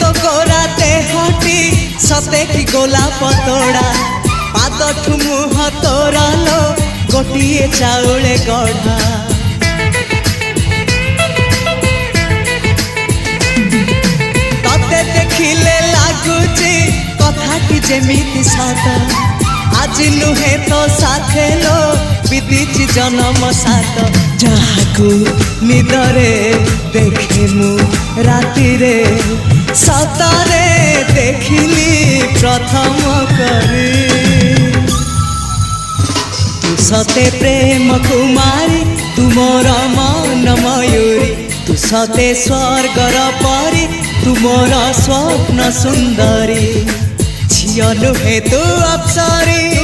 तो गोरा देहटी सते कि गोलाप तोड़ा पाद मुह तोरा लो गोटिए चाउले गढ़ा तते देखिले लागुची कथा कि जेमिति सत आज नुहे तो साथे लो बीतीची जन्म सात जहाकू निदरे देखे मु राति रे सतरे देखिली प्रथम करी तू सते प्रेम कुमारी तू मोर मन मयूरी तू सते स्वर्गर परी तू मोर स्वप्न सुंदरी झियो नुहे तू अप्सरी